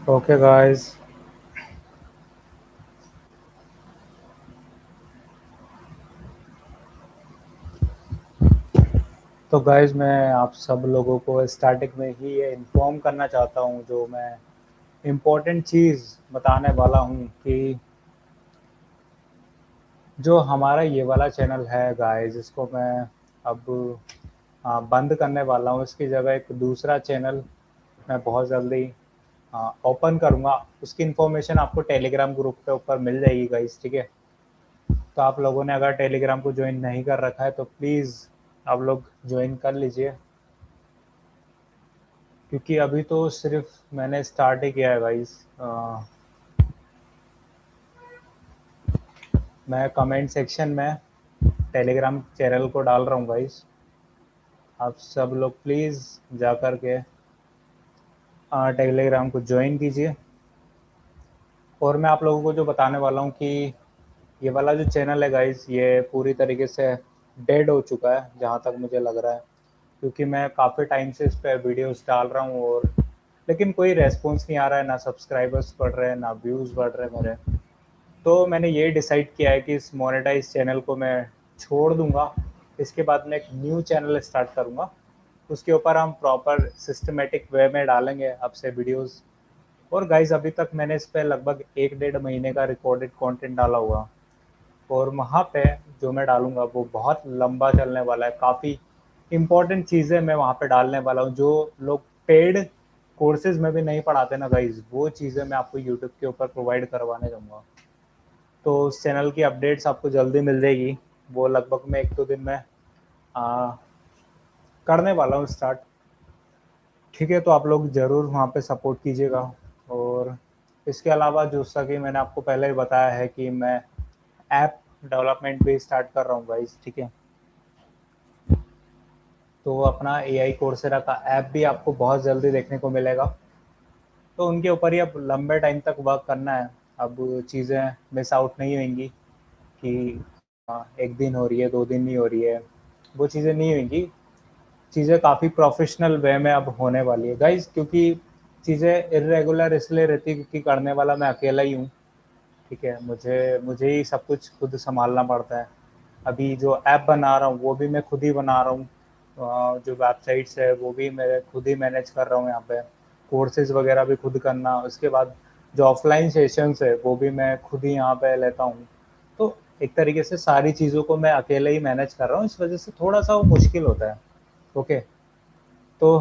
Okay guys. तो guys मैं आप सब लोगों को स्टार्टिंग में ही ये इन्फॉर्म करना चाहता हूँ, जो मैं इम्पोर्टेंट चीज़ बताने वाला हूँ कि जो हमारा ये वाला चैनल है गाइस, इसको मैं अब बंद करने वाला हूँ। इसकी जगह एक दूसरा चैनल मैं बहुत जल्दी ओपन करूँगा। उसकी इन्फॉर्मेशन आपको टेलीग्राम ग्रुप के ऊपर मिल जाएगी गाइस, ठीक है। तो आप लोगों ने अगर टेलीग्राम को ज्वाइन नहीं कर रखा है तो प्लीज़ आप लोग ज्वाइन कर लीजिए, क्योंकि अभी तो सिर्फ मैंने स्टार्ट ही किया है गाइस। मैं कमेंट सेक्शन में टेलीग्राम चैनल को डाल रहा हूँ गाइस। आप सब लोग प्लीज़ जा कर के टेलीग्राम को ज्वाइन कीजिए। और मैं आप लोगों को जो बताने वाला हूँ कि ये वाला जो चैनल है गाइस, ये पूरी तरीके से डेड हो चुका है जहाँ तक मुझे लग रहा है, क्योंकि मैं काफ़ी टाइम से इस पर वीडियोस डाल रहा हूँ और लेकिन कोई रेस्पॉन्स नहीं आ रहा है, ना सब्सक्राइबर्स बढ़ रहे हैं, ना व्यूज़ बढ़ रहे हैं मेरे। तो मैंने ये डिसाइड किया है कि इस मोनेटाइज चैनल को मैं छोड़ दूंगा। इसके बाद मैं एक न्यू चैनल स्टार्ट करूंगा। उसके ऊपर हम प्रॉपर सिस्टमेटिक वे में डालेंगे आपसे वीडियोस। और गाइज अभी तक मैंने इस पर लगभग 1 डेढ़ महीने का रिकॉर्डेड कंटेंट डाला हुआ, और वहाँ पे जो मैं डालूंगा वो बहुत लंबा चलने वाला है। काफ़ी इंपॉर्टेंट चीज़ें मैं वहाँ पे डालने वाला हूँ, जो लोग पेड कोर्सेज में भी नहीं पढ़ाते ना गाइज, वो चीज़ें मैं आपको यूट्यूब के ऊपर प्रोवाइड करवाने जाऊँगा। तो उस चैनल की अपडेट्स आपको जल्दी मिल जाएगी। वो लगभग मैं 1-2 दिन में आ, करने वाला हूँ स्टार्ट। ठीक है, तो आप लोग ज़रूर वहाँ पे सपोर्ट कीजिएगा। और इसके अलावा जैसा कि मैंने आपको पहले ही बताया है कि मैं ऐप डेवलपमेंट भी स्टार्ट कर रहा हूँ गाइस, ठीक है। तो अपना एआई कोर्सेरा का ऐप भी आपको बहुत जल्दी देखने को मिलेगा। तो उनके ऊपर ही अब लंबे टाइम तक वर्क करना है। अब चीज़ें मिस आउट नहीं होंगी कि 1 दिन हो रही है, 2 दिन नहीं हो रही है, वो चीज़ें नहीं होंगी। चीज़ें काफ़ी प्रोफेशनल वे में अब होने वाली है गाइज, क्योंकि चीज़ें इरेगुलर इसलिए रहती है क्योंकि करने वाला मैं अकेला ही हूँ, ठीक है। मुझे मुझे ही सब कुछ खुद संभालना पड़ता है। अभी जो ऐप बना रहा हूँ वो भी मैं खुद ही बना रहा हूँ। जो वेबसाइट्स है वो भी मैं खुद ही मैनेज कर रहा हूँ यहाँ पे। कोर्सेज वगैरह भी खुद करना, उसके बाद जो ऑफलाइन सेशंस है वो भी मैं खुद ही यहाँ पे लेता हूँ। तो एक तरीके से सारी चीज़ों को मैं अकेले ही मैनेज कर रहा हूँ, इस वजह से थोड़ा सा वो मुश्किल होता है। ओके। तो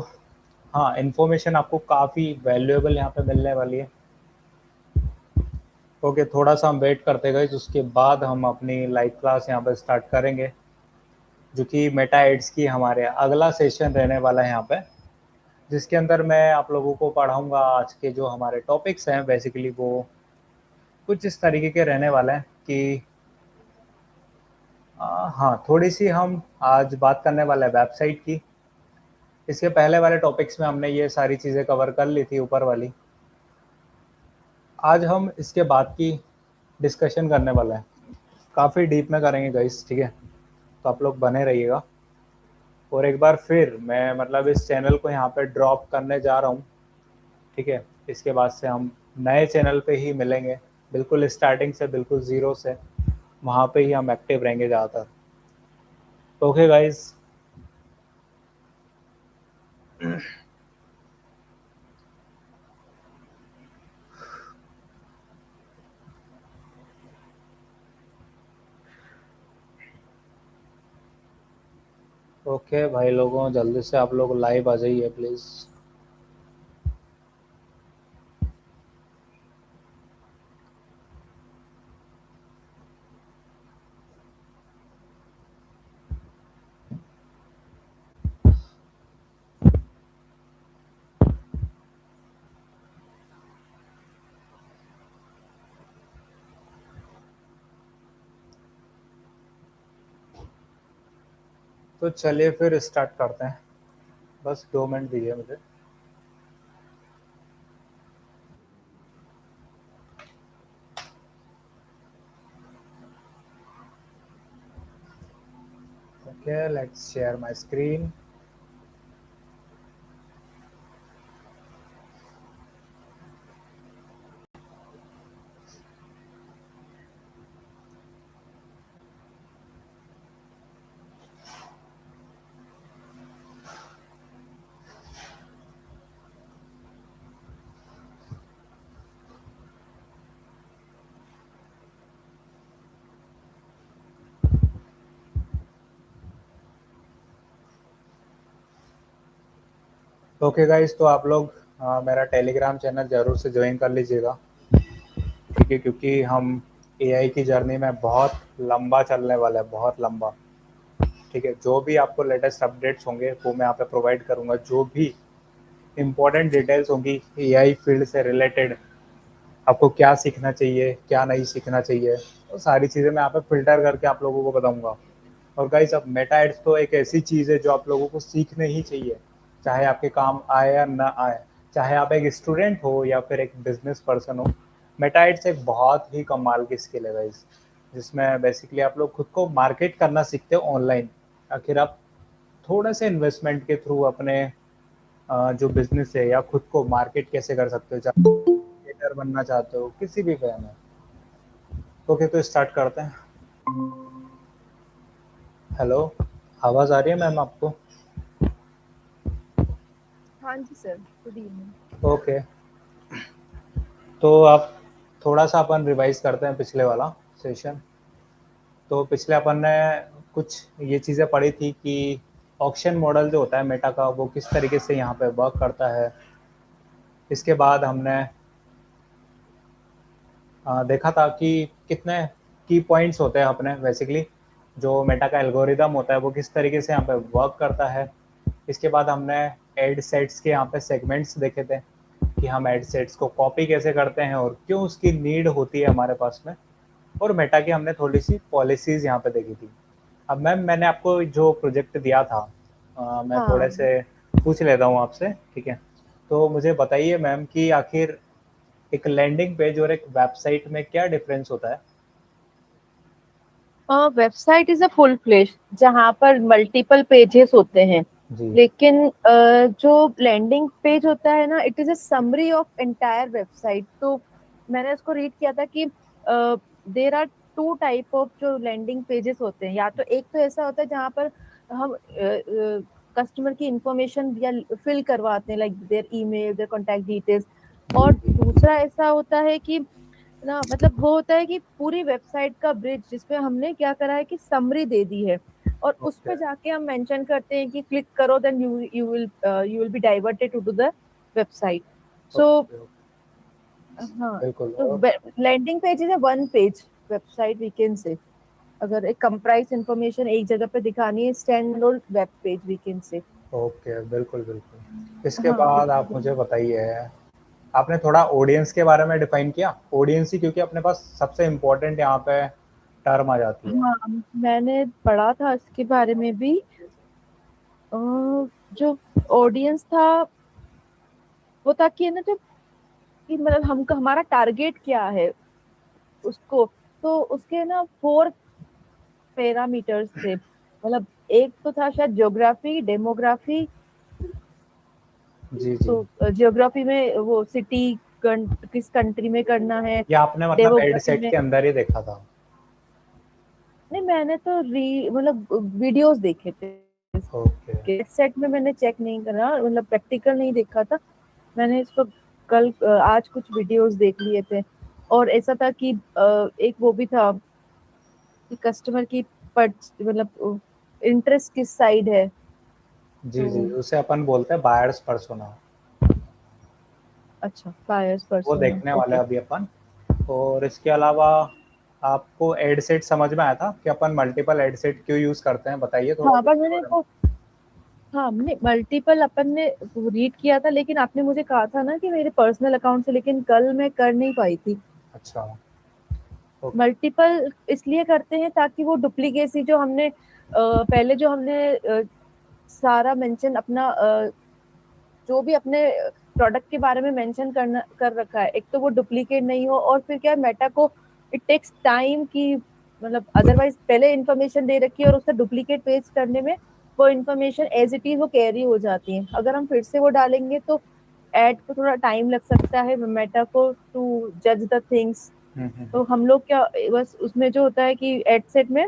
हाँ, इन्फॉर्मेशन आपको काफ़ी वैल्यूएबल यहाँ पे मिलने वाली है। ओके, थोड़ा सा हम वेट करते गए, उसके बाद हम अपनी लाइव क्लास यहाँ पर स्टार्ट करेंगे, जो कि मेटा एड्स की हमारे अगला सेशन रहने वाला है यहाँ पे, जिसके अंदर मैं आप लोगों को पढ़ाऊँगा। आज के जो हमारे टॉपिक्स हैं बेसिकली वो कुछ इस तरीके के रहने वाले हैं कि हाँ, थोड़ी सी हम आज बात करने वाले हैं वेबसाइट की। इसके पहले वाले टॉपिक्स में हमने ये सारी चीज़ें कवर कर ली थी ऊपर वाली। आज हम इसके बाद की डिस्कशन करने वाले हैं, काफ़ी डीप में करेंगे गाइस, ठीक है। तो आप लोग बने रहिएगा। और एक बार फिर मैं मतलब इस चैनल को यहाँ पे ड्रॉप करने जा रहा हूँ, ठीक है। इसके बाद से हम नए चैनल पे ही मिलेंगे, बिल्कुल स्टार्टिंग से, बिल्कुल ज़ीरो से। वहाँ पे ही हम एक्टिव रहेंगे ज़्यादातर। Okay guys. ओके भाई लोगों, जल्दी से आप लोग लाइव आ जाइए प्लीज़। तो चलिए फिर स्टार्ट करते हैं, बस 2 मिनट दीजिए मुझे। Okay, let's share my screen. Okay guys, तो आप लोग मेरा टेलीग्राम चैनल ज़रूर से ज्वाइन कर लीजिएगा, ठीक है, क्योंकि हम एआई की जर्नी में बहुत लंबा चलने वाला है, बहुत लंबा। ठीक है, जो भी आपको लेटेस्ट अपडेट्स होंगे वो मैं यहाँ पे प्रोवाइड करूँगा। जो भी इम्पोर्टेंट डिटेल्स होंगी एआई फील्ड से रिलेटेड, आपको क्या सीखना चाहिए, क्या नहीं सीखना चाहिए, वो सारी चीज़ें मैं यहाँ पे फिल्टर करके आप लोगों को बताऊँगा। और गाइस, अब मेटा एड्स तो एक ऐसी चीज़ है जो आप लोगों को सीखने ही चाहिए, चाहे आपके काम आए या ना आए, चाहे आप एक स्टूडेंट हो या फिर एक बिजनेस पर्सन हो। मेटा एड्स एक बहुत ही कमाल की स्किल है गाइस, जिसमें बेसिकली आप लोग खुद को मार्केट करना सीखते हो ऑनलाइन। आखिर आप थोड़े से इन्वेस्टमेंट के थ्रू अपने जो बिजनेस है या खुद को मार्केट कैसे कर सकते हो, चाहे क्रिएटर बनना चाहते हो किसी भी वे में। ओके, तो स्टार्ट करते हैं। हेलो, आवाज़ आ रही है मैम आपको? हाँ जी सर, गुड इवनिंग। ओके, तो आप थोड़ा सा अपन रिवाइज करते हैं पिछले वाला सेशन। तो पिछले अपन ने कुछ ये चीज़ें पढ़ी थी कि ऑक्शन मॉडल जो होता है मेटा का, वो किस तरीके से यहाँ पे वर्क करता है। इसके बाद हमने देखा था कि कितने की पॉइंट्स होते हैं अपने, बेसिकली जो मेटा का एल्गोरिदम होता है वो किस तरीके से यहाँ पे वर्क करता है। इसके बाद हमने एड सेट्स के यहाँ पे सेगमेंट्स देखे थे कि हम एड सेट्स को कॉपी कैसे करते हैं और क्यों उसकी नीड होती है हमारे पास में। और मेटा की हमने थोड़ी सी पॉलिसीज़ यहाँ पे देखी थी। अब मैम, मैंने आपको जो प्रोजेक्ट दिया था, मैं थोड़े हाँ, से पूछ लेता हूँ आपसे, ठीक है? तो मुझे बताइए मैम कि आखिर एक लैंडिंग पेज और एक वेबसाइट में क्या डिफरेंस होता है? Website is a full flesh जहाँ पर मल्टीपल पेजेस होते हैं। जी। लेकिन जो लैंडिंग पेज होता है ना, it is a summary of entire website. तो मैंने इसको रीड किया था कि there are two type of जो लैंडिंग पेजेस होते हैं। या तो एक तो ऐसा होता है जहाँ पर हम कस्टमर की इंफॉर्मेशन या फिल करवाते हैं, like their email, their contact details. जी। और जी। दूसरा ऐसा होता है कि ना, मतलब वो होता है कि पूरी वेबसाइट का ब्रिज जिसपे हमने क्या करा है कि समरी दे दी है, और उस ओके। पे जाके हम मेंशन करते हैं कि क्लिक करो, then you will be diverted to the website. So okay. हाँ, बिल्कुल। तो landing page is one page website we can say. अगर एक कंप्राइज इंफॉर्मेशन एक जगह पे दिखानी है, standalone web page we can say. Okay, बिल्कुल बिल्कुल। इसके हाँ, बाद आप मुझे बताइए, आपने थोड़ा ऑडियंस के बारे में डिफाइन किया, ऑडियंस ही, क्योंकि अपने पास सबसे इम्पोर्टेंट यहाँ पे टर्म आ जाती है। हाँ, मैंने पढ़ा था इसके बारे में भी। अ, जो ऑडियंस था वो था कि है ना, जो कि मतलब हमको हमारा टारगेट क्या है उसको। तो उसके ना 4 पैरामीटर्स थे। मतलब एक तो था शायद ज्योग्राफी, डेमोग्राफी। जी। जी। तो ज्योग्राफी में वो सिटी किस कंट्री में करना है। या आपने मतलब एड डेमोग्राफी सेट में के अंदर ही देखा था? नहीं, मैंने तो मतलब वीडियोस देखे ओके। थे। सेट में मैंने चेक नहीं करा, मतलब प्रैक्टिकल नहीं देखा था मैंने इसको। कल आज कुछ वीडियोस देख लिए थे। और ऐसा था कि एक वो भी था कि कस्टमर की मतलब इंटरेस्ट किस साइड है। जी। तो जी, उसे अपन बोलते हैं बायर्स पर्सोना। अच्छा, बायर्स वो पर्सोना, देखने वाले ओके। हैं अभी अपन। और इसके अलावा आपको एड सेट समझ में आया था कि अपन मल्टीपल एड सेट क्यों यूज करते हैं? बताइए थोड़ा हाँ, सा पर इसके मैंने बारे में। वो, हाँ, मैंने मल्टीपल अपन ने रीड किया था, लेकिन आपने मुझे कहा था ना कि मेरे पर्सनल अकाउंट से, लेकिन कल मैं कर नहीं पाई थी। अच्छा। ओके। मल्टीपल इसलिए करते हैं ताकि वो डुप्लीकेसी जो हमने पहले जो हमने सारा मेंशन अपना जो भी अपने प्रोडक्ट के बारे में मेंशन करना कर रखा है, एक तो वो डुप्लीकेट नहीं हो। और फिर क्या है, मेटा को इट टेक्स टाइम की, मतलब अदरवाइज पहले इन्फॉर्मेशन दे रखी है और उसका डुप्लीकेट पेस्ट करने में वो इन्फॉर्मेशन एज इट इज वो कैरी हो जाती है। अगर हम फिर से वो डालेंगे तो एड को थोड़ा टाइम लग सकता है मेटा को टू जज द थिंग्स। तो हम्म। हम लोग क्या, बस उसमें जो होता है कि एड सेट में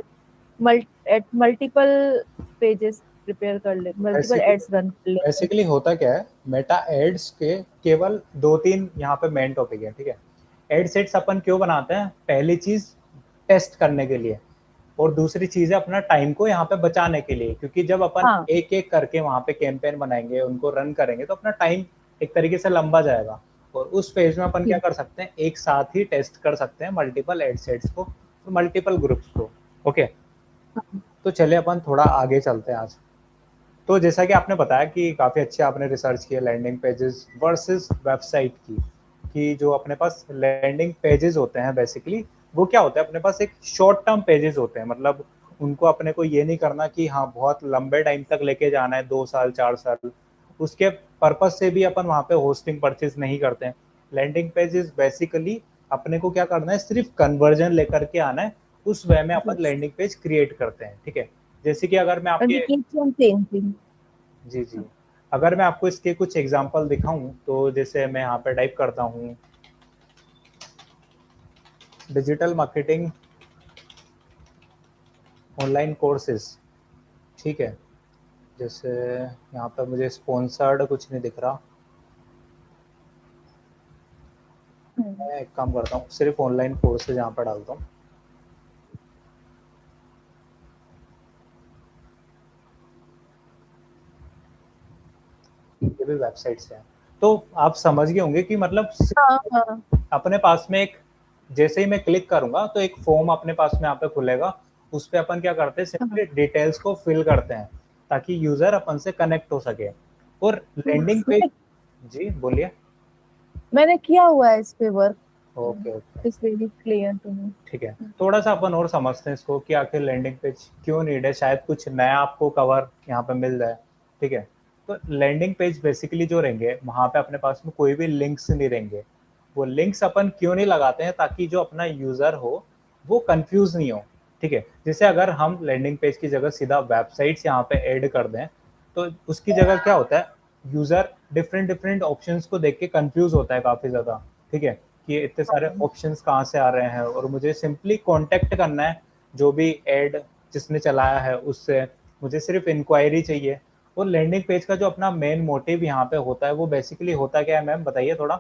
मल्टीपल पेजेस प्रिपेयर कर ले, मल्टीपल बेसिकली एड्स रन कर लेते हैं। बेसिकली होता क्या है, मेटा एड्स के केवल दो तीन यहाँ पे मेन टॉपिक है, ठीक है? एड सेट्स अपन क्यों बनाते हैं? पहली चीज, टेस्ट करने के लिए, और दूसरी चीज़ है अपना टाइम को यहाँ पे बचाने के लिए, क्योंकि जब अपन हाँ एक-एक करके वहाँ पे कैंपेन बनाएँगे, उनको रन करेंगे, तो अपना टाइम एक तरीके से लंबा जाएगा। और उस फेज़ में अपन क्या जी कर सकते हैं, एक साथ ही टेस्ट कर सकते हैं मल्टीपल एड सेट्स को, मल्टीपल ग्रुप्स को। ओके, हाँ तो चलिए अपन थोड़ा आगे चलते हैं आज। तो जैसा कि आपने बताया कि काफ़ी अच्छे आपने रिसर्च किया लैंडिंग पेजेस वर्सेस वेबसाइट की, कि जो अपने पास लैंडिंग पेजेस होते हैं बेसिकली वो क्या होता है, अपने पास एक शॉर्ट टर्म पेजेस होते हैं, मतलब उनको अपने को ये नहीं करना कि हाँ बहुत लंबे टाइम तक लेके जाना है, 2 साल 4 साल, उसके पर्पज से भी अपन वहाँ पे होस्टिंग परचेज नहीं करते हैं। लैंडिंग पेजेस बेसिकली अपने को क्या करना है, सिर्फ कन्वर्जन लेकर के आना है, उस वे में अपन यस लैंडिंग पेज क्रिएट करते हैं। ठीक है, जैसे कि अगर मैं and आपके we keep on changing. जी, जी। अगर मैं आपको इसके कुछ एग्ज़ाम्पल दिखाऊँ, तो जैसे मैं यहाँ पे टाइप करता हूँ डिजिटल मार्केटिंग ऑनलाइन कोर्सेज़, ठीक है? जैसे यहाँ पे मुझे स्पॉन्सर्ड कुछ नहीं दिख रहा। मैं एक काम करता हूँ, सिर्फ़ ऑनलाइन कोर्सेज़ यहाँ पे डालता हूँ। ये भी वेबसाइट से है। तो आप समझ गए होंगे कि मतलब हाँ हाँ अपने पास में एक, जैसे ही मैं क्लिक करूँगा तो एक फॉर्म अपने पास में यहाँ पे खुलेगा, उस पे अपन क्या करते हैं, हाँ सिंपली डिटेल्स को फिल करते हैं, ताकि यूज़र अपन से कनेक्ट हो सके। और लैंडिंग पेज मैंने जी, बोलिए। मैंने किया हुआ है इस पे work, okay, okay. It's very clear to me. ठीक है, थोड़ा-सा अपन और समझते हैं इसको कि आखिर लैंडिंग पेज क्यों नीड है, शायद कुछ नया आपको कवर यहाँ पे मिल जाए। ठीक है, तो लैंडिंग पेज बेसिकली जो रहेंगे, वहाँ पे अपने पास में कोई भी लिंक्स नहीं रहेंगे। वो लिंक्स अपन क्यों नहीं लगाते हैं, ताकि जो अपना यूज़र हो, वो कन्फ्यूज़ नहीं हो। ठीक है, जैसे अगर हम लैंडिंग पेज की जगह सीधा वेबसाइट्स यहाँ पे ऐड कर दें, तो उसकी जगह क्या होता है, यूज़र डिफरेंट-डिफरेंट ऑप्शंस को देख के कन्फ्यूज़ होता है काफ़ी ज़्यादा। ठीक है, कि ये इतने सारे ऑप्शंस कहाँ से आ रहे हैं, और मुझे सिंपली कॉन्टैक्ट करना है जो भी ऐड जिसने चलाया है उससे, मुझे सिर्फ इंक्वायरी चाहिए। और लैंडिंग पेज का जो अपना मेन मोटिव यहाँ पे होता है, वो बेसिकली होता क्या है मैम, बताइए थोड़ा।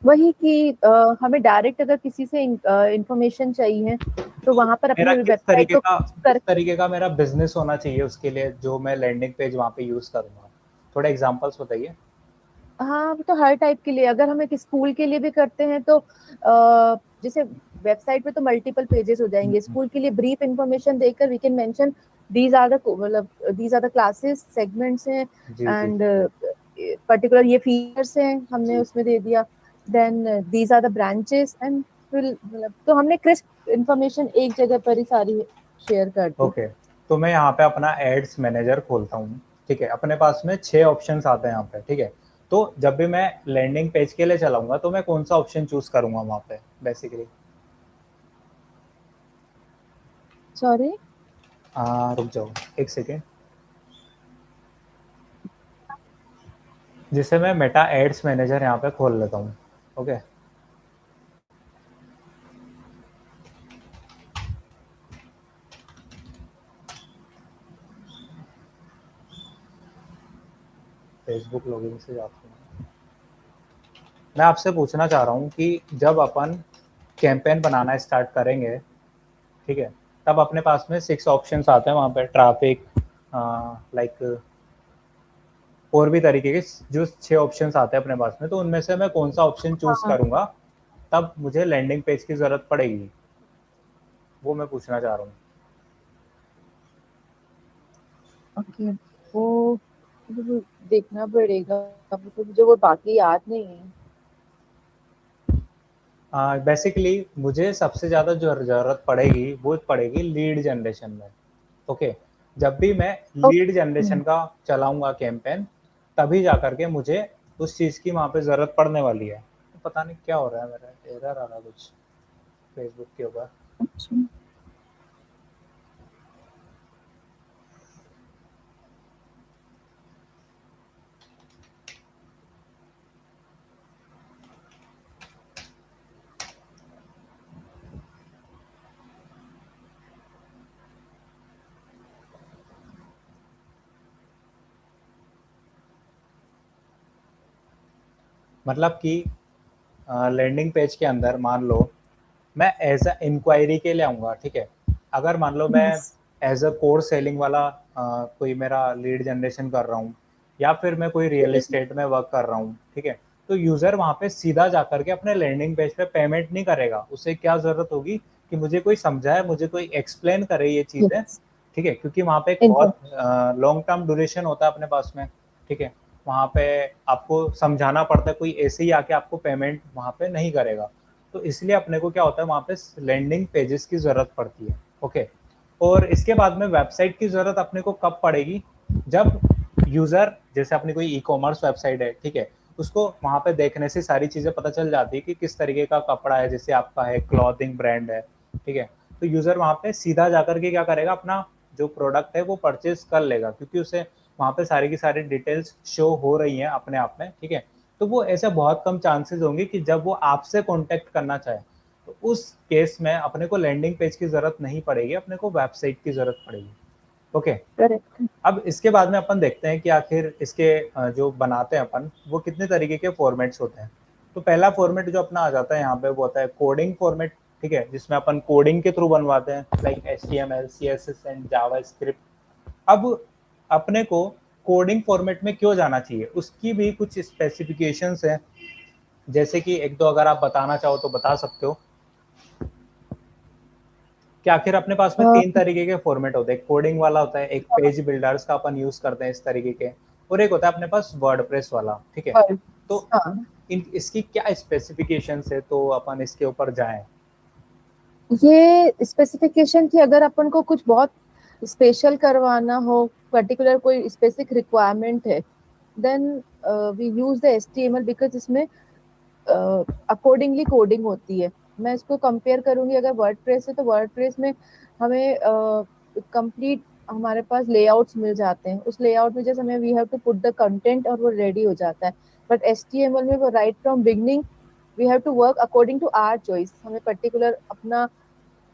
वही कि हमें डायरेक्ट अगर किसी से इंफॉर्मेशन चाहिए तो तो वहां पर मेरा अपनी वेबसाइट को किस कर। तरीके का मेरा बिजनेस होना चाहिए उसके लिए, जो मैं लैंडिंग पेज वहाँ पे यूज करूँगा, थोड़ा एग्जांपल्स बताइए। हाँ वो तो हर टाइप के लिए, अगर हम एक स्कूल के लिए भी करते हैं तो जैसे वेबसाइट पे तो मल्टीपल पेजेस हो जाएंगे, स्कूल के लिए ब्रीफ इंफॉर्मेशन देकर we can mention these are the मतलब these are the classes segments हैं जी, जी, एंड पर्टिकुलर ये फीचर्स हैं हमने जी। उसमें दे दिया, then these are the branches and फिर मतलब तो हमने क्रिस्प इंफॉर्मेशन एक जगह पर ही सारी शेयर कर दी। ओके, तो मैं यहाँ पे अपना एड्स मैनेजर खोलता हूँ। ठीक है, अपने पास में 6 ऑप्शंस आते हैं यहाँ पे। ठीक है, तो जब भी मैं लैंडिंग पेज के लिए चलाऊंगा, तो मैं कौन सा ऑप्शन चूज करूंगा वहाँ पे बेसिकली। सॉरी। रुक जाओ एक सेकेंड। जिसे मैं मेटा एड्स मैनेजर यहाँ पे खोल लेता हूँ। ओके, फेसबुक लॉगिन से जाता हूँ। मैं आपसे पूछना चाह रहा हूँ कि जब अपन कैंपेन बनाना स्टार्ट करेंगे, ठीक है, तब अपने पास में 6 ऑप्शंस आते हैं वहाँ पे, ट्रैफिक, लाइक और भी तरीके के जो 6 ऑप्शंस आते हैं अपने पास में, तो उनमें से मैं कौन सा ऑप्शन चूज हाँ करूँगा तब मुझे लैंडिंग पेज की ज़रूरत पड़ेगी, वो मैं पूछना चाह रहा हूँ। ओके, वो मुझे देखना पड़ेगा, अभी तो मुझे वो बाकी याद नहीं है। बेसिकली मुझे सबसे ज़्यादा जो ज़रूरत पड़ेगी वो पड़ेगी लीड जनरेशन में। ओके, जब भी मैं लीड ओके जनरेशन का चलाऊंगा कैंपेन, तभी जा करके मुझे उस चीज़ की वहाँ पे ज़रूरत पड़ने वाली है। तो पता नहीं क्या हो रहा है, मेरा एरर आ रहा कुछ फेसबुक के ऊपर। अच्छा। मतलब कि लैंडिंग पेज के अंदर मान लो मैं एज अ इंक्वायरी के लिए आऊँगा, ठीक है। अगर मान लो मैं yes. As a core selling वाला कोई मेरा लीड जनरेशन कर रहा हूँ, या फिर मैं कोई रियल एस्टेट में वर्क कर रहा हूँ, ठीक है, तो यूजर वहाँ पे सीधा जा करके अपने लैंडिंग पेज पे पेमेंट नहीं करेगा। उसे क्या जरूरत होगी कि मुझे कोई समझाए, मुझे कोई एक्सप्लेन करे ये चीजें, यस। ठीक है, क्योंकि वहाँ पे एक बहुत एग्जैक्ट। लॉन्ग टर्म ड्यूरेशन होता है अपने पास में, ठीक है। वहाँ पे आपको समझाना पड़ता है, कोई ऐसे ही आके आपको पेमेंट वहाँ पे नहीं करेगा। तो इसलिए अपने को क्या होता है, वहाँ पे लैंडिंग पेजेस की जरूरत पड़ती है, ओके। और इसके बाद में वेबसाइट की जरूरत अपने को कब पड़ेगी, जब यूजर, जैसे अपनी कोई ई कॉमर्स वेबसाइट है, ठीक है, उसको वहाँ पे देखने से सारी चीजें पता चल जाती है कि किस तरीके का कपड़ा है, जैसे आपका है क्लॉथिंग ब्रांड है, ठीक है, तो यूजर वहाँ पे सीधा जाकर के क्या करेगा, अपना जो प्रोडक्ट है वो परचेज कर लेगा, क्योंकि उसे वहाँ पे सारी की सारी डिटेल्स शो हो रही हैं अपने आप में, ठीक है। तो वो ऐसे बहुत कम चांसेस होंगे कि जब वो आपसे कांटेक्ट करना चाहे, तो उस केस में अपने को लैंडिंग पेज की जरूरत नहीं पड़ेगी, अपने को वेबसाइट की जरूरत पड़ेगी, ओके। करेक्ट। अब इसके बाद में अपन देखते हैं कि आखिर इसके जो बनाते हैं अपन, वो कितने तरीके के फॉर्मेट्स होते हैं। तो पहला फॉर्मेट जो अपना आ जाता है यहाँ पे, वो होता है कोडिंग फॉर्मेट, ठीक है, जिसमें अपन कोडिंग के थ्रू बनवाते हैं, like HTML CSS and JavaScript. अब अपने को कोडिंग फॉर्मेट में क्यों जाना चाहिए, उसकी भी कुछ स्पेसिफिकेशंस हैं, जैसे कि एक दो अगर आप बताना चाहो तो बता सकते हो कि आखिर अपने पास में तीन तरीके के फॉर्मेट होते हैं। कोडिंग वाला होता है, एक पेज बिल्डर्स का अपन यूज करते हैं इस तरीके के, और एक होता है अपने पास वर्डप्रेस वाला, ठीक है। तो हाँ, इसकी क्या स्पेसिफिकेशंस है, तो अपन इसके ऊपर जाएं। ये स्पेसिफिकेशन की अगर अपन को कुछ बहुत स्पेशल करवाना हो, पर्टिकुलर कोई स्पेसिफिक रिक्वायरमेंट है, then we use the HTML, because इसमें अकॉर्डिंगली कोडिंग होती है। मैं इसको कंपेयर करूंगी, अगर वर्डप्रेस है तो वर्डप्रेस में हमें कंप्लीट हमारे पास लेआउट्स मिल जाते हैं, उस लेआउट में जैसे हमें we have to put the content और वो रेडी हो जाता है। बट HTML में वो right from beginning we have to work according to our choice, हमें पर्टिकुलर अपना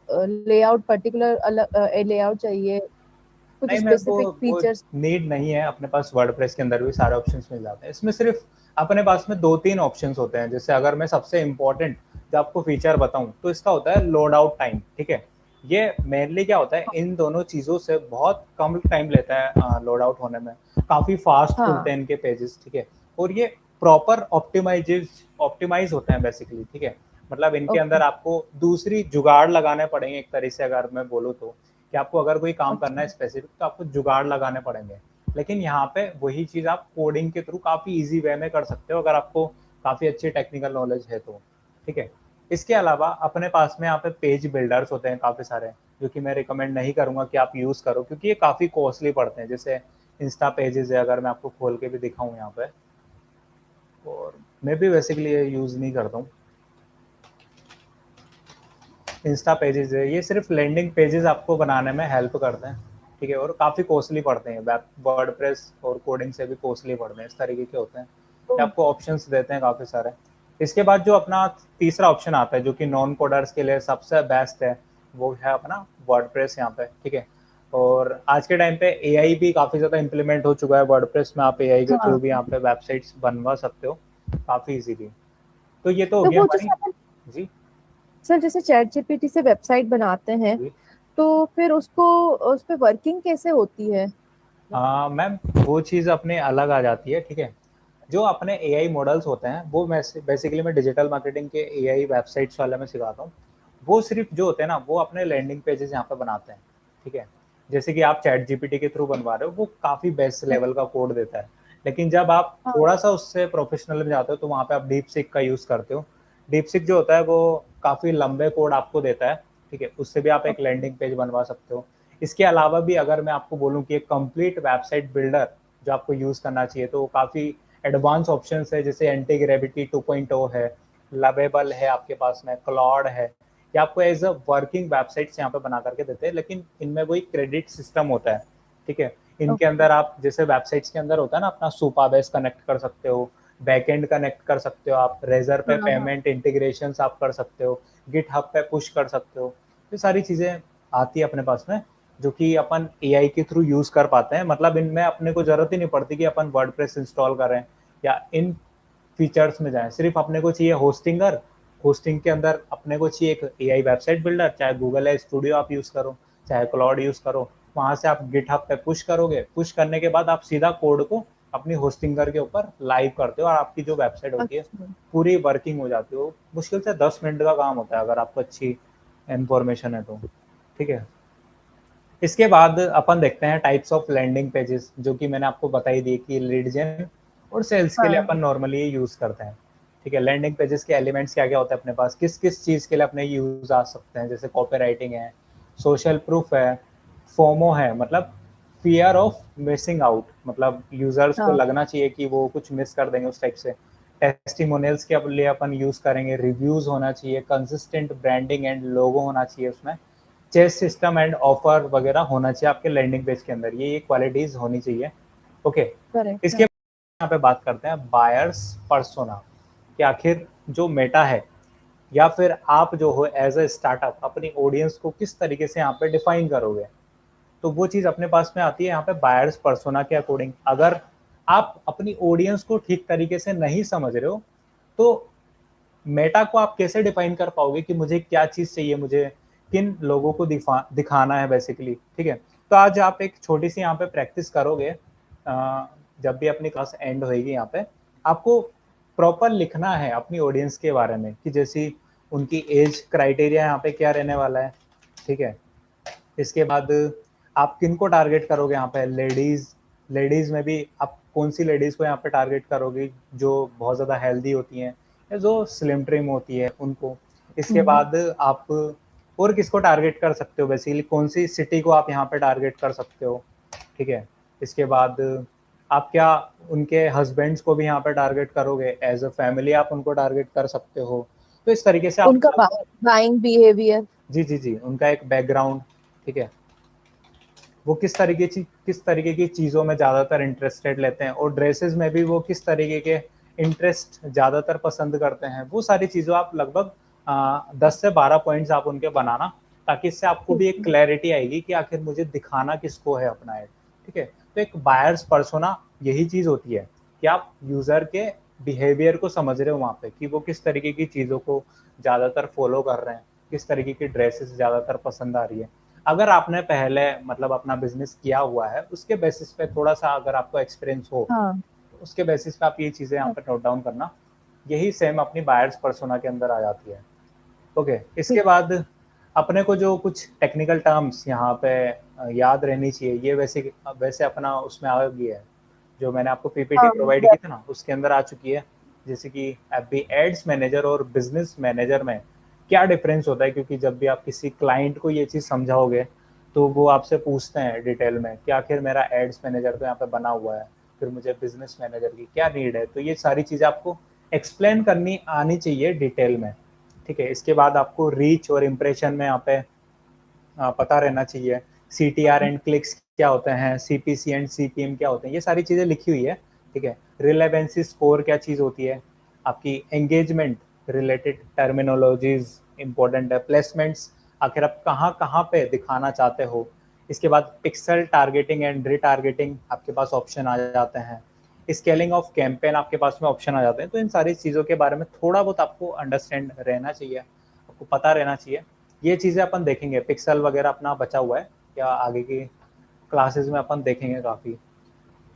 लेआउट, पर्टिकुलर लेआउट चाहिए, कुछ नहीं, मैं स्पेसिफिक वो फीचर्स। नीड नहीं है, अपने पास वर्डप्रेस के अंदर भी सारे ऑप्शंस मिल जाते हैं। इसमें सिर्फ अपने पास में दो तीन ऑप्शंस होते हैं। जैसे अगर मैं सबसे इम्पोर्टेंट जो आपको फीचर बताऊं, तो इसका होता है लोड आउट टाइम, ठीक है। ये मेनली क्या होता है, इन दोनों चीजों से बहुत कम टाइम लेता है लोड आउट होने में, काफी फास्ट खुलते हाँ। हैं इनके पेजेस, ठीक है। और ये प्रॉपर ऑप्टिमाइज होते हैं बेसिकली, ठीक है। मतलब इनके ओके। अंदर आपको दूसरी जुगाड़ लगाने पड़ेंगे एक तरह से, अगर मैं बोलूँ तो, कि आपको अगर कोई काम करना है अच्छा। स्पेसिफिक, तो आपको जुगाड़ लगाने पड़ेंगे। लेकिन यहाँ पे वही चीज आप कोडिंग के थ्रू काफी इजी वे में कर सकते हो, अगर आपको काफी अच्छी टेक्निकल नॉलेज है तो, ठीक है। इसके अलावा अपने पास में यहाँ पे पेज बिल्डर्स होते हैं काफी सारे, जो कि मैं रिकमेंड नहीं करूंगा कि आप यूज करो, क्योंकि ये काफी कॉस्टली पड़ते हैं। जैसे इंस्टा पेजेस है, अगर मैं आपको खोल के भी दिखाऊं यहाँ पे, और मैं भी बेसिकली ये यूज नहीं करता हूँ। इंस्टा पेजेस है, ये सिर्फ लैंडिंग पेजेस आपको बनाने में हेल्प करते हैं, ठीक है, और काफ़ी कॉस्टली पड़ते हैं। वर्डप्रेस और कोडिंग से भी कॉस्टली पड़ते हैं, इस तरीके के होते हैं। ये आपको ऑप्शंस देते हैं काफ़ी सारे। इसके बाद जो अपना तीसरा ऑप्शन आता है, जो कि नॉन कोडर्स के लिए सबसे बेस्ट है, वो है अपना वर्डप्रेस यहाँ पे, ठीक है। और आज के टाइम पे एआई भी काफ़ी ज़्यादा इम्प्लीमेंट हो चुका है वर्डप्रेस में, आप एआई के थ्रू हाँ, भी यहाँ पे वेबसाइट्स बनवा सकते हो काफ़ी इजीली। तो ये तो हो तो गया वो हमारी। जैसे अपन जी। सर जैसे चैट जीपीटी से वेबसाइट बनाते हैं, जी। तो फिर उसको उस पे वर्किंग कैसे होती है? मैम, वो चीज़ अपने अलग आ जाती है, ठीक है। जो अपने एआई मॉडल्स होते हैं, वो मैं बेसिकली मैं डिजिटल मार्केटिंग के एआई वेबसाइट्स वाले में सिखाता हूँ। वो सिर्फ जो होते हैं ना, वो अपने लैंडिंग पेजेस यहाँ पे बनाते हैं, ठीक है। जैसे कि आप चैट जीपीटी के थ्रू बनवा रहे हो, वो काफ़ी बेस्ट लेवल का कोड देता है। लेकिन जब आप हाँ। थोड़ा सा उससे प्रोफेशनल में जाते हो, तो वहाँ पे आप डीप सीक का यूज़ करते हो। डीप सीक जो होता है, वो काफ़ी लंबे कोड आपको देता है, ठीक है। उससे भी आप एक ओके। लैंडिंग पेज बनवा सकते हो। इसके अलावा भी अगर मैं आपको बोलूँ कि एक कंप्लीट वेबसाइट बिल्डर जो आपको यूज़ करना चाहिए, तो काफ़ी एडवांस ऑप्शंस है, जैसे एंटी ग्रेविटी 2.0 है, लवेबल है, आपके पास में क्लॉड है। ये आपको एज अ वर्किंग वेबसाइट्स यहाँ पे बना करके देते हैं, लेकिन इनमें वही क्रेडिट सिस्टम होता है, ठीक है। इनके ओके। अंदर आप जैसे वेबसाइट्स के अंदर होता है ना, अपना सुपाबेस कनेक्ट कर सकते हो, बैकएंड कनेक्ट कर सकते हो, आप रेजर पे हाँ, हाँ। पेमेंट इंटीग्रेशन आप कर सकते हो, गिट हब पे पुश कर सकते हो। ये सारी चीज़ें आती है अपने पास में, जो कि अपन एआई के थ्रू यूज़ कर पाते हैं। मतलब इनमें अपने को ज़रूरत ही नहीं पड़ती कि अपन वर्डप्रेस इंस्टॉल करें या इन फीचर्स में जाएं। सिर्फ अपने को चाहिए होस्टिंगर होस्टिंग के अंदर अपने को चाहिए एक एआई वेबसाइट बिल्डर, चाहे गूगल है स्टूडियो आप यूज़ करो, चाहे क्लाउड यूज़ करो, वहाँ से आप गिटहब पे पुश करोगे, पुश करने के बाद आप सीधा कोड को अपनी होस्टिंगर के ऊपर लाइव करते हो और आपकी जो वेबसाइट होती है अच्छा। पूरी वर्किंग हो जाती हो। मुश्किल से 10 मिनट का काम होता है अगर आपको अच्छी इन्फॉर्मेशन है तो। ठीक है, इसके बाद अपन देखते हैं टाइप्स ऑफ लैंडिंग पेजेस, जो कि मैंने आपको बताई दी कि लीड जेन और सेल्स के लिए हाँ। अपन नॉर्मली यूज करते हैं। ठीक है, लैंडिंग पेजेस के एलिमेंट्स क्या क्या होते हैं अपने पास, किस किस चीज़ के लिए अपने यूज आ सकते हैं, जैसे कॉपी राइटिंग है, सोशल प्रूफ है, फोमो है, मतलब फियर ऑफ मिसिंग आउट, मतलब यूजर्स को हाँ। लगना चाहिए कि वो कुछ मिस कर देंगे उस टाइप से। टेस्टिमोनियल्स के लिए अपन यूज करेंगे, रिव्यूज होना चाहिए, कंसिस्टेंट ब्रांडिंग एंड लोगो होना चाहिए उसमें, चेस सिस्टम एंड ऑफर वगैरह होना चाहिए आपके लैंडिंग पेज के अंदर, ये क्वालिटीज होनी चाहिए। Okay, correct. इसके हाँ। यहाँ पे बात करते हैं बायर्स पर्सोना, कि आखिर जो मेटा है या फिर आप जो हो एज अ स्टार्टअप अपनी ऑडियंस को किस तरीके से यहाँ पे डिफाइन करोगे। तो वो चीज़ अपने पास में आती है यहाँ पे बायर्स पर्सोना के अकॉर्डिंग। अगर आप अपनी ऑडियंस को ठीक तरीके से नहीं समझ रहे हो तो मेटा को आप कैसे डिफाइन कर पाओगे कि मुझे क्या चीज़ चाहिए, मुझे किन लोगों को दिखाना है बेसिकली। ठीक है, तो आज आप एक छोटी सी यहाँ पे प्रैक्टिस करोगे, जब भी अपनी क्लास एंड होएगी यहाँ पे आपको प्रॉपर लिखना है अपनी ऑडियंस के बारे में, कि जैसी उनकी एज क्राइटेरिया यहाँ पे क्या रहने वाला है। ठीक है, इसके बाद आप किन को टारगेट करोगे यहाँ पे, लेडीज, लेडीज में भी आप कौन सी लेडीज को यहाँ पे टारगेट करोगे, जो बहुत ज़्यादा हेल्दी होती हैं या जो स्लिम ट्रिम होती है उनको। इसके हम्म। बाद आप और किसको टारगेट कर सकते हो, बेसिकली कौन सी सिटी को आप यहाँ पे टारगेट कर सकते हो। ठीक है, इसके बाद आप क्या उनके हस्बैंड्स को भी यहाँ पे टारगेट करोगे, एज अ फैमिली आप उनको टारगेट कर सकते हो। तो इस तरीके से आप उनका बाइंग बिहेवियर। जी जी जी, उनका एक बैकग्राउंड। ठीक है, वो किस तरीके की चीज़ों में ज़्यादातर इंटरेस्टेड लेते हैं, और ड्रेसेस में भी वो किस तरीके के इंटरेस्ट ज़्यादातर पसंद करते हैं, वो सारी चीज़ों आप लगभग 10 से 12 पॉइंट्स आप उनके बनाना, ताकि इससे आपको ठीक भी एक है। क्लैरिटी आएगी कि आखिर मुझे दिखाना किसको है अपना ऐड। ठीक है, तो एक बायर्स पर्सोना यही चीज़ होती है कि आप यूज़र के बिहेवियर को समझ रहे हो वहाँ पे, कि वो किस तरीके की चीज़ों को ज़्यादातर फॉलो कर रहे हैं, किस तरीके की ड्रेसेस ज़्यादातर पसंद आ रही है। अगर आपने पहले मतलब अपना बिजनेस किया हुआ है उसके बेसिस पे थोड़ा सा अगर आपको एक्सपीरियंस हो, हाँ। तो उसके बेसिस पे आप ये चीज़ें यहाँ पे नोट डाउन करना, यही सेम अपनी बायर्स पर्सोना के अंदर आ जाती है। ओके, इसके ठीक। बाद अपने को जो कुछ टेक्निकल टर्म्स यहाँ पे याद रहनी चाहिए, ये वैसे वैसे अपना उसमें आ गई है, जो मैंने आपको पीपीटी हाँ। प्रोवाइड की थी ना उसके अंदर आ चुकी है। जैसे कि अभी एड्स मैनेजर और बिजनेस मैनेजर में क्या डिफरेंस होता है, क्योंकि जब भी आप किसी क्लाइंट को ये चीज़ समझाओगे तो वो आपसे पूछते हैं डिटेल में कि आखिर मेरा एड्स मैनेजर तो यहाँ पे बना हुआ है, फिर मुझे बिजनेस मैनेजर की क्या नीड है, तो ये सारी चीज़ें आपको एक्सप्लेन करनी आनी चाहिए डिटेल में। ठीक है, इसके बाद आपको रीच और इम्प्रेशन में यहाँ पे पता रहना चाहिए, सी टी आर हाँ। एंड क्लिक्स क्या होते हैं, C P C and C P M क्या होते हैं, ये सारी चीज़ें लिखी हुई है। ठीक है, रिलेवेंसी स्कोर क्या चीज़ होती है, आपकी एंगेजमेंट रिलेटेड टर्मिनोलॉजीज इंपॉर्टेंट है, प्लेसमेंट्स आखिर आप कहाँ कहाँ पे दिखाना चाहते हो। इसके बाद पिक्सल टारगेटिंग एंड रिटारगेटिंग आपके पास ऑप्शन आ जाते हैं, स्केलिंग ऑफ कैंपेन आपके पास में ऑप्शन आ जाते हैं। तो इन सारी चीज़ों के बारे में थोड़ा बहुत आपको अंडरस्टैंड रहना चाहिए, आपको पता रहना चाहिए। ये चीज़ें अपन देखेंगे, पिक्सल वगैरह अपना बचा हुआ है या आगे की क्लासेस में अपन देखेंगे काफ़ी।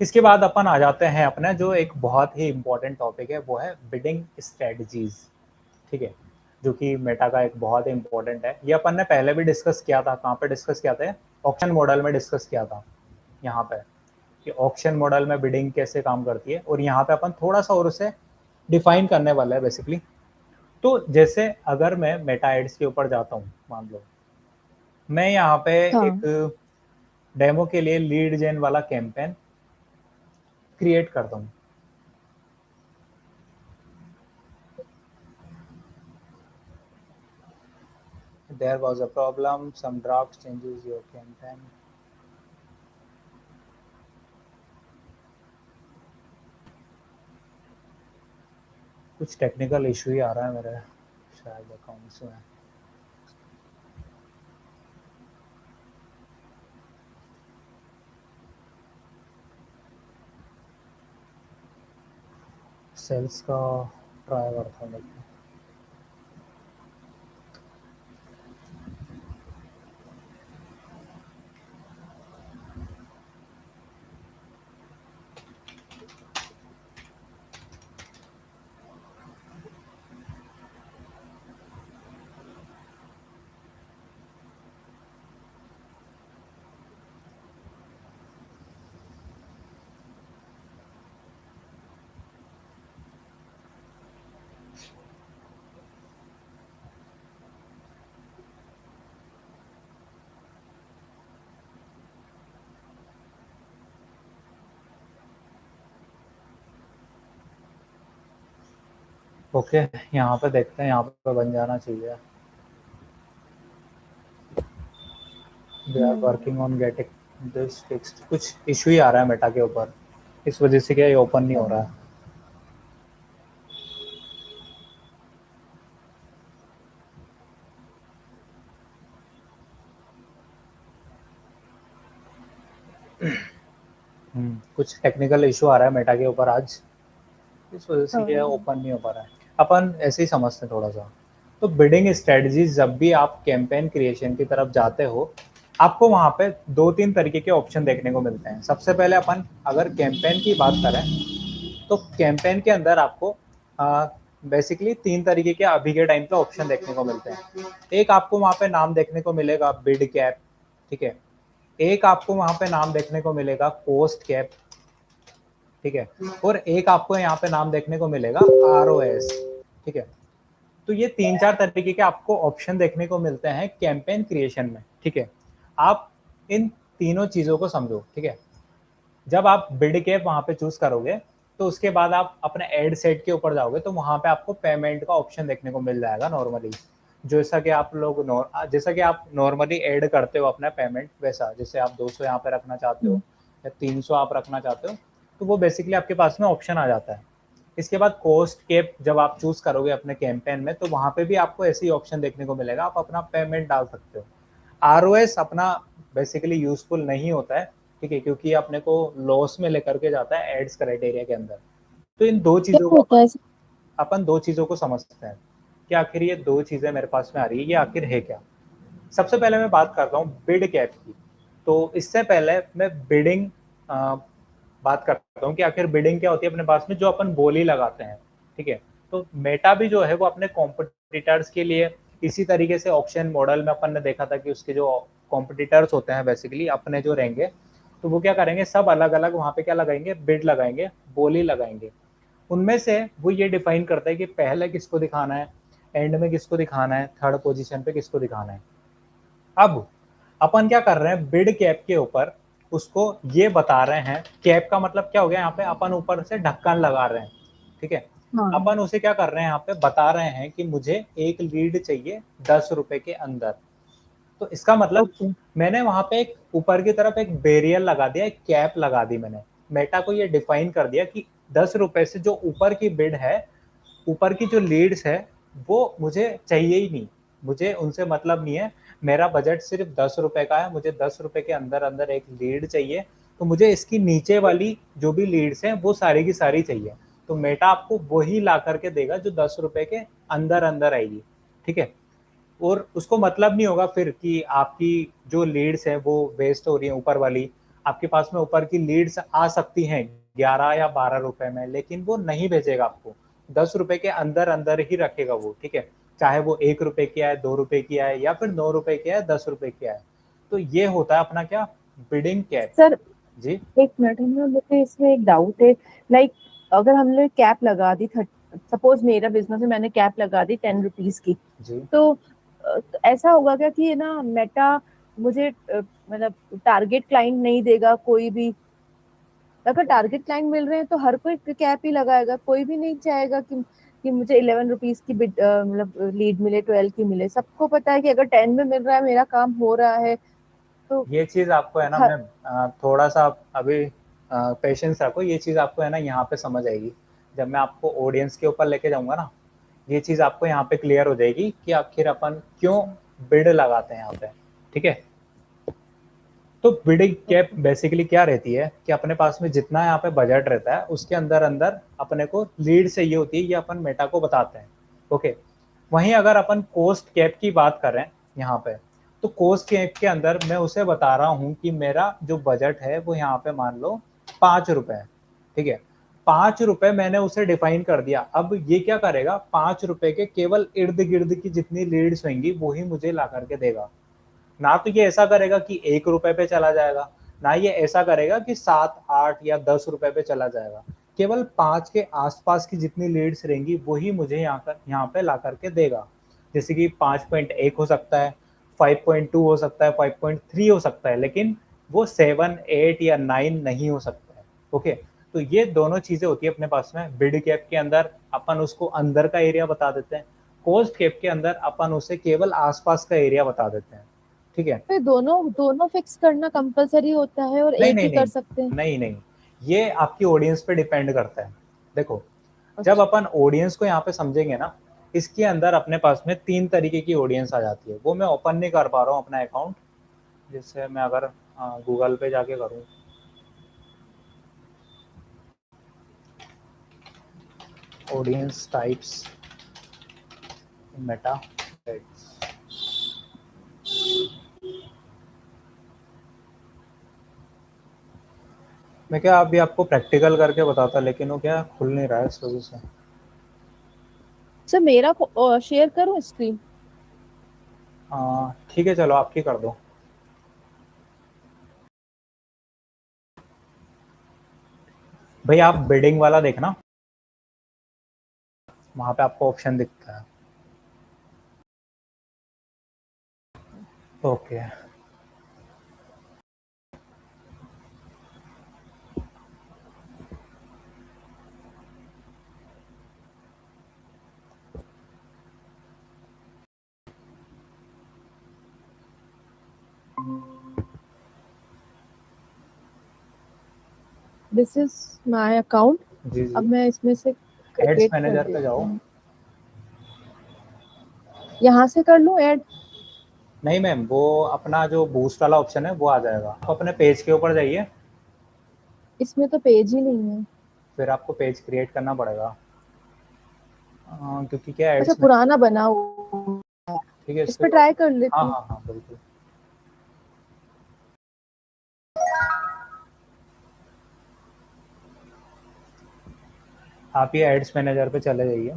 इसके बाद अपन आ जाते हैं अपने जो एक बहुत ही इंपॉर्टेंट टॉपिक है, वो है बिडिंग स्ट्रेटजीज। ठीक है, जो कि मेटा का एक बहुत ही इंपॉर्टेंट है, ये अपन ने पहले भी डिस्कस किया था, कहाँ पे डिस्कस किया था, ऑक्शन मॉडल में डिस्कस किया था यहाँ पे, कि ऑक्शन मॉडल में बिडिंग कैसे काम करती है, और यहाँ पे अपन थोड़ा सा और उसे डिफाइन करने वाला है बेसिकली। तो जैसे अगर मैं मेटा एड्स के ऊपर जाता हूँ, मान लो मैं यहाँ पे हाँ। एक डेमो के लिए लीड जेन वाला कैंपेन क्रिएट करता हूँ। There was a problem, some draft changes your campaign. कुछ टेक्निकल इशू ही आ रहा है मेरे शायद अकाउंट्स में। सेल्स का ट्राई करता हूँ देखते हैं। ओके, यहाँ पे देखते हैं, यहाँ पे बन जाना चाहिए। They are working on getting this fixed. कुछ इशू ही आ रहा है मेटा के ऊपर, इस वजह से क्या ये ओपन नहीं हो रहा है। कुछ टेक्निकल इशू आ रहा है मेटा के ऊपर आज, इस वजह से क्या ओपन नहीं हो पा रहा है। अपन ऐसे ही समझते हैं थोड़ा सा। तो बिडिंग स्ट्रेटजीज, जब भी आप कैंपेन क्रिएशन की तरफ जाते हो, आपको वहाँ पे 2-3 तरीके के ऑप्शन देखने को मिलते हैं। सबसे पहले अपन अगर कैंपेन की बात करें, तो कैंपेन के अंदर आपको बेसिकली 3 तरीके के अभी के टाइम पे ऑप्शन देखने को मिलते हैं। एक आपको वहाँ पे नाम देखने को मिलेगा बिड कैप, ठीक है। एक आपको वहाँ पे नाम देखने को मिलेगा कोस्ट कैप, ठीक है। और एक आपको यहाँ पे नाम देखने को मिलेगा ROS, ठीक है। तो ये 3-4 तरीके के आपको ऑप्शन देखने को मिलते हैं कैंपेन क्रिएशन में, ठीक है। आप इन तीनों चीजों को समझो, ठीक है। जब आप बिड कैप वहां पे चूज करोगे, तो उसके बाद आप अपने एड सेट के ऊपर जाओगे, तो वहां पे आपको पेमेंट का ऑप्शन देखने को मिल जाएगा नॉर्मली। जैसा कि आप नॉर्मली ऐड करते हो अपना पेमेंट, वैसा जैसे आप 200 यहाँ पे रखना चाहते हो या 300 आप रखना चाहते हो, तो वो बेसिकली आपके पास में ऑप्शन आ जाता है। इसके बाद कोस्ट कैप जब आप चूज करोगे अपने कैंपेन में, तो वहां पे भी आपको ऐसे ही ऑप्शन देखने को मिलेगा, आप अपना पेमेंट डाल सकते हो। ROS अपना बेसिकली यूजफुल नहीं होता है, ठीक है, क्योंकि अपने को लॉस में लेकर के जाता है एड्स क्राइटेरिया के अंदर। तो इन दो क्या चीजों को होता है? अपन दो चीजों को समझते हैं कि आखिर ये दो चीजें मेरे पास में आ रही है, ये आखिर है क्या। सबसे पहले मैं बात करता हूँ बिड कैप की। तो इससे पहले मैं बिडिंग बात करता हूँ कि आखिर बिडिंग क्या होती है अपने पास में, जो अपन बोली लगाते हैं, ठीक है। तो मेटा भी जो है वो अपने कॉम्पिटिटर्स के लिए इसी तरीके से ऑक्शन मॉडल में अपन ने देखा था कि उसके जो कॉम्पिटिटर्स होते हैं बेसिकली अपने जो रहेंगे, तो वो क्या करेंगे, सब अलग अलग वहां पे क्या लगाएंगे, बिड लगाएंगे, बोली लगाएंगे। उनमें से वो ये डिफाइन करता है कि पहले किसको दिखाना है, एंड में किसको दिखाना है, थर्ड पोजीशन पे किसको दिखाना है। अब अपन क्या कर रहे हैं, बिड कैप के ऊपर उसको ये बता रहे हैं, कैप का मतलब क्या हो गया, यहाँ पे अपन ऊपर से ढक्कन लगा रहे हैं, ठीक है। हाँ। अपन उसे क्या कर रहे हैं, यहाँ पे बता रहे हैं कि मुझे एक लीड चाहिए 10 रुपए के अंदर। तो इसका मतलब ओके। मैंने वहां पे एक ऊपर की तरफ एक बैरियर लगा दिया, एक कैप लगा दी मैंने। मेटा को ये डिफाइन कर दिया कि 10 रुपए से जो ऊपर की बिड है, ऊपर की जो लीड्स है, वो मुझे चाहिए ही नहीं, मुझे उनसे मतलब नहीं है। मेरा बजट सिर्फ 10 रुपए का है, मुझे 10 रुपए के अंदर अंदर एक लीड चाहिए। तो मुझे इसकी नीचे वाली जो भी लीड्स हैं वो सारी की सारी चाहिए। तो मेटा आपको वही ला करके देगा जो 10 रुपए के अंदर अंदर आएगी, ठीक है। और उसको मतलब नहीं होगा फिर कि आपकी जो लीड्स है वो वेस्ट हो रही है ऊपर वाली। आपके पास में ऊपर की लीड्स आ सकती हैं 11 या 12 रुपए में, लेकिन वो नहीं भेजेगा आपको, 10 रुपए के अंदर अंदर ही रखेगा वो, ठीक है। चाहे वो 1 रुपए की आए, 2 रुपए की आए, या फिर 9 रुपए की आए, 10 रुपए की आए। तो ये होता है अपना क्या, बिडिंग कैप। सर जी। एक मिनट, हम लोग मुझे इसमें एक डाउट है। लाइक अगर हमने कैप लगा दी, सपोज मेरा बिजनेस है, मैंने कैप लगा दी 10 रुपीज की, जी। तो ऐसा होगा क्या कि ना मेटा मुझे मतलब टारगेट क्लाइंट नहीं देगा कोई भी? अगर टारगेट क्लाइंट मिल रहे हैं तो हर कोई कैप ही लगाएगा, कोई भी नहीं चाहेगा कि मुझे 11 रुपीज की मतलब लीड मिले, 12 की मिले। सबको पता है कि अगर 10 में मिल रहा है, मेरा काम हो रहा है। तो ये चीज आपको है ना, हर, मैं थोड़ा सा अभी पेशेंस रखो, ये चीज आपको है ना यहाँ पे समझ आएगी। जब मैं आपको ऑडियंस के ऊपर लेके जाऊंगा ना, ये चीज आपको यहाँ पे क्लियर हो जाएगी कि आखिर अपन क्यों बिड लगाते हैं यहाँ पे, ठीक है। तो बिडिंग कैप बेसिकली क्या रहती है कि अपने पास में जितना यहाँ पे बजट रहता है, उसके अंदर अंदर अपने को लीड चाहिए होती है, ये अपन मेटा को बताते हैं, ओके। वहीं अगर अपन कोस्ट कैप की बात करें यहाँ पे, तो कोस्ट कैप के अंदर मैं उसे बता रहा हूँ कि मेरा जो बजट है वो यहाँ पे मान लो 5 रुपए है, ठीक है। 5 रुपए मैंने उसे डिफाइन कर दिया। अब ये क्या करेगा, 5 रुपए के केवल इर्द गिर्द की जितनी लीड्स होंगी वही मुझे ला करके देगा। ना तो ये ऐसा करेगा कि 1 रुपए पे चला जाएगा, ना ये ऐसा करेगा कि 7, 8 या 10 रुपए पे चला जाएगा। केवल 5 के आसपास की जितनी लीड्स रहेंगी वही मुझे यहाँ पे ला करके देगा। जैसे कि 5.1 हो सकता है, 5.2 हो सकता है, 5.3 हो सकता है, लेकिन वो 7, 8 या 9 नहीं हो सकता है, ओके। तो ये दोनों चीजें होती है अपने पास में। बिड कैप के अंदर अपन उसको अंदर का एरिया बता देते हैं, कॉस्ट कैप के अंदर अपन उसे केवल आसपास का एरिया बता देते हैं। ठीक है। फिर दोनों दोनों फिक्स करना कंपलसरी होता है और नहीं एक नहीं ही कर नहीं सकते हैं? नहीं नहीं, ये आपकी ऑडियंस पे डिपेंड करता है। देखो, जब अच्छा। अपन ऑडियंस को यहाँ पे समझेंगे ना, इसके अंदर अपने पास में 3 तरीके की ऑडियंस आ जाती है। वो मैं ओपन नहीं कर पा रहा हूँ अपना अकाउंट, जिससे मैं अगर गूगल पे जाके करूँ, ऑडियंस टाइप्स मेटा, मैं क्या अभी आपको प्रैक्टिकल करके बताता, लेकिन वो क्या खुल नहीं रहा है इस वजह से। सर मेरा शेयर करूँ स्क्रीन? ठीक है, चलो आपकी कर दो। भाई आप बिडिंग वाला देखना, वहां पे आपको ऑप्शन दिखता है। Okay. This is my account. जी अब जी, मैं इसमें से एड्स क्रिएट कर मैनेजर पे देती जाओ। हूँ। यहाँ से कर लूँ ऐड? नहीं मैम, वो अपना जो बूस्ट वाला ऑप्शन है वो आ जाएगा। आप अपने पेज के ऊपर जाइए, इसमें तो पेज ही नहीं है। फिर आपको पेज क्रिएट करना पड़ेगा। क्योंकि क्या अच्छा, एड्स में। पुराना बना हुआ। ठीक है, इस इस पे पर। ट्राई कर हाँ लेती हूँ। हाँ हाँ बिल्कुल। आप ये एड्स मैनेजर पे चले जाइए।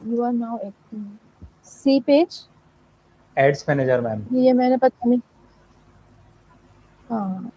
You are now see page. Ads manager ma'am. ये मैंने पता नहीं। हाँ,